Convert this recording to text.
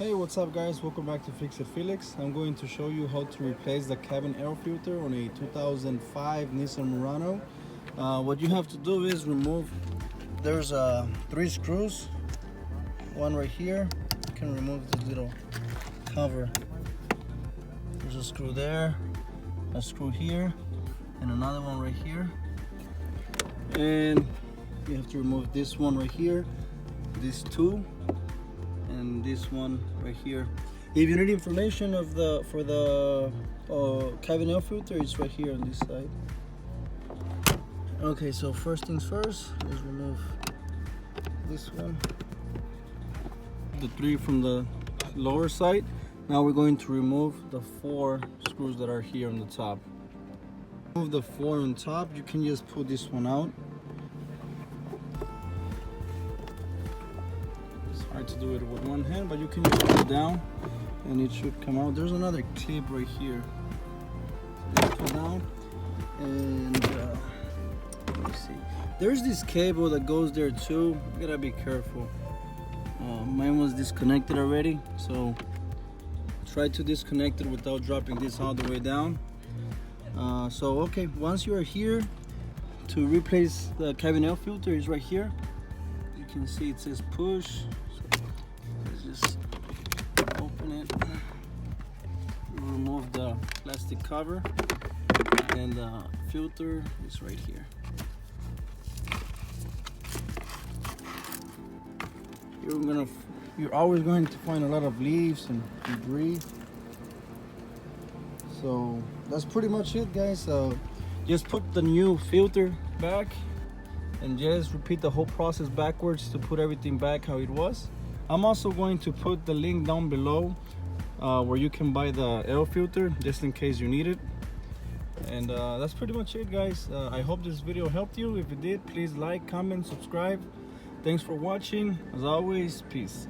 Hey, what's up guys, welcome back to Fix It Felix. I'm going to show you how to replace the cabin air filter on a 2005 Nissan Murano. What you have to do is remove, there's 3 screws, one right here. You can remove this little cover. There's a screw there, a screw here, and another one right here. And you have to remove this one right here, these two, and this one right here. If you need information of for the cabin air filter, it's right here on this side. Okay, so first things first is remove this one, the 3 from the lower side. Now we're going to remove the 4 screws that are here on the top. Remove the 4 on top. You can just pull this one out. Hard to do it with one hand, but you can just pull it down and it should come out. There's another clip right here. So pull down and let me see. There's this cable that goes there too. You gotta be careful. Mine was disconnected already, so try to disconnect it without dropping this all the way down. So okay, once you are here, to replace the cabin air filter is right here. You can see it says push. Just open it, remove the plastic cover, and the filter is right here. You're always going to find a lot of leaves and debris. So that's pretty much it, guys. Just put the new filter back and just repeat the whole process backwards to put everything back how it was. I'm also going to put the link down below where you can buy the air filter just in case you need it. And that's pretty much it, guys. I hope this video helped you. If it did, please like, comment, subscribe. Thanks for watching. As always, peace.